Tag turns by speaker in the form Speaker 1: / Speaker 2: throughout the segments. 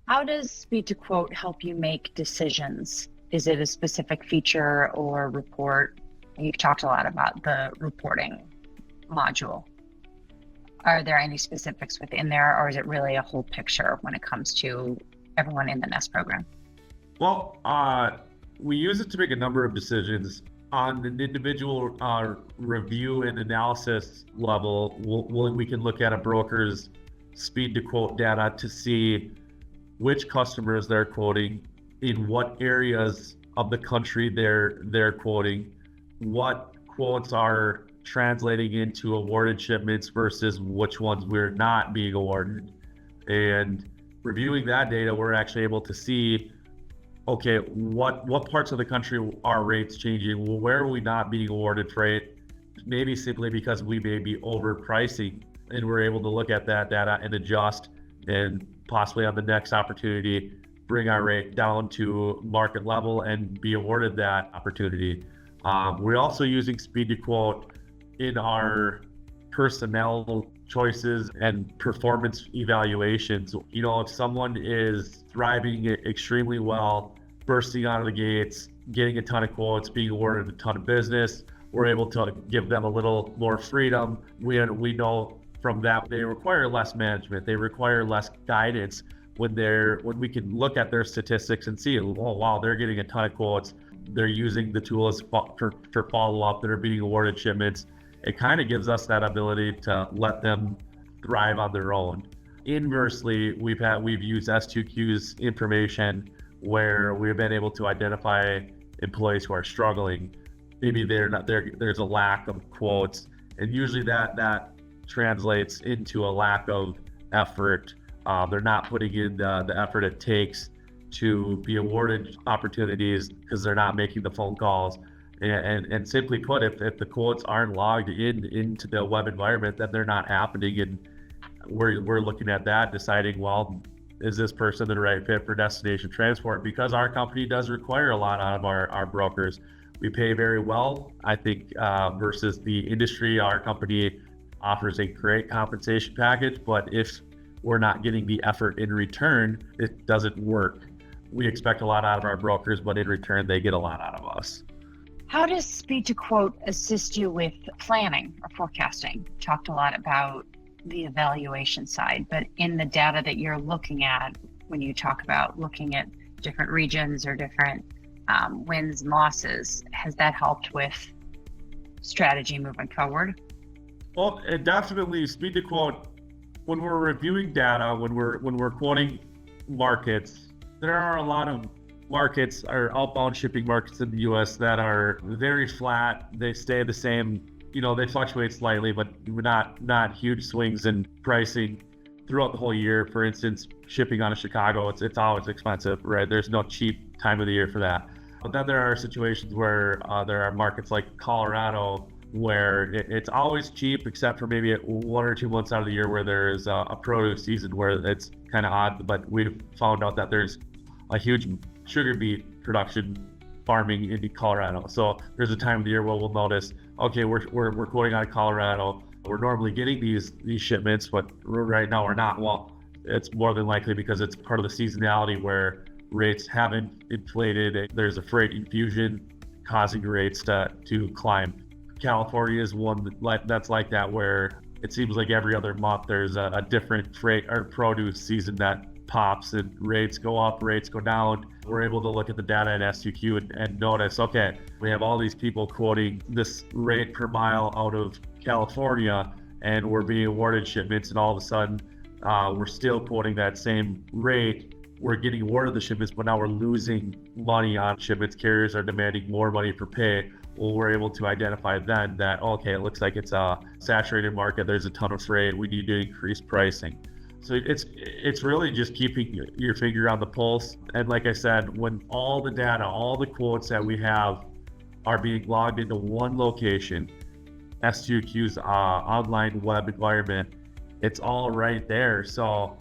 Speaker 1: How does speed to quote help you make decisions? Is it a specific feature or report? You've talked a lot about the reporting module. Are there any specifics within there, or is it really a whole picture when it comes to everyone in the Nest program?
Speaker 2: Well, we use it to make a number of decisions on an individual review and analysis level. We can look at a broker's speed to quote data to see which customers they're quoting, in what areas of the country they're quoting, what quotes are translating into awarded shipments versus which ones we're not being awarded. And reviewing that data, we're actually able to see, okay, what parts of the country are rates changing? Well, where are we not being awarded freight? Maybe simply because we may be overpricing, and we're able to look at that data and adjust, and possibly on the next opportunity, bring our rate down to market level and be awarded that opportunity. We're also using speed to quote in our personnel choices and performance evaluations. You know, if someone is thriving extremely well, bursting out of the gates, getting a ton of quotes, being awarded a ton of business, we're able to give them a little more freedom. We know from that they require less management, they require less guidance. When we can look at their statistics and see, oh wow, they're getting a ton of quotes, they're using the tools for follow-up, that are being awarded shipments. It kind of gives us that ability to let them thrive on their own. Inversely, we've used S2Q's information where we've been able to identify employees who are struggling. Maybe there's a lack of quotes, and usually that translates into a lack of effort. They're not putting in the effort it takes to be awarded opportunities because they're not making the phone calls. And simply put, if the quotes aren't logged into the web environment, then they're not happening. And we're looking at that, deciding, well, is this person the right fit for destination transport? Because our company does require a lot out of our brokers. We pay very well, I think, versus the industry. Our company offers a great compensation package, but if we're not getting the effort in return, it doesn't work. We expect a lot out of our brokers, but in return, they get a lot out of us.
Speaker 1: How does speed to quote assist you with planning or forecasting? You talked a lot about the evaluation side, but in the data that you're looking at, when you talk about looking at different regions or different wins and losses, has that helped with strategy moving forward?
Speaker 2: Well, it definitely, speed to quote, when we're reviewing data, when we're quoting markets, there are a lot of markets, or outbound shipping markets in the US, that are very flat. They stay the same. You know, they fluctuate slightly, but not huge swings in pricing throughout the whole year. For instance, shipping out of Chicago, it's always expensive, right? There's no cheap time of the year for that. But then there are situations where there are markets like Colorado, where it's always cheap, except for maybe 1 or 2 months out of the year where there is a produce season where it's kind of odd. But we've found out that there's a huge sugar beet production farming in Colorado. So there's a time of the year where we'll notice, okay, we're quoting out of Colorado. We're normally getting these shipments, but right now we're not. Well, it's more than likely because it's part of the seasonality where rates haven't inflated. There's a freight infusion causing rates to climb. California is one that's like that, where it seems like every other month there's a different freight or produce season that pops, and rates go up, rates go down. We're able to look at the data in S2Q and notice, okay, we have all these people quoting this rate per mile out of California, and we're being awarded shipments, and all of a sudden we're still quoting that same rate. We're getting awarded the shipments, but now we're losing money on shipments. Carriers are demanding more money for pay. Well, we're able to identify then that, okay, it looks like it's a saturated market. There's a ton of freight. We need to increase pricing. So it's really just keeping your finger on the pulse. And like I said, when all the data, all the quotes that we have are being logged into one location, S2Q's online web environment, it's all right there. So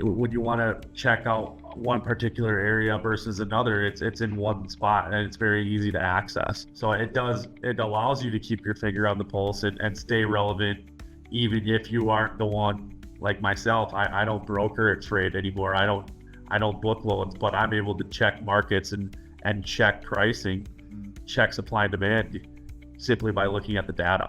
Speaker 2: when you want to check out one particular area versus another, it's in one spot, and it's very easy to access. So it allows you to keep your finger on the pulse and stay relevant, even if you aren't the one. Like myself, I don't broker freight anymore. I I don't book loans, but I'm able to check markets and check pricing, check supply and demand simply by looking at the data.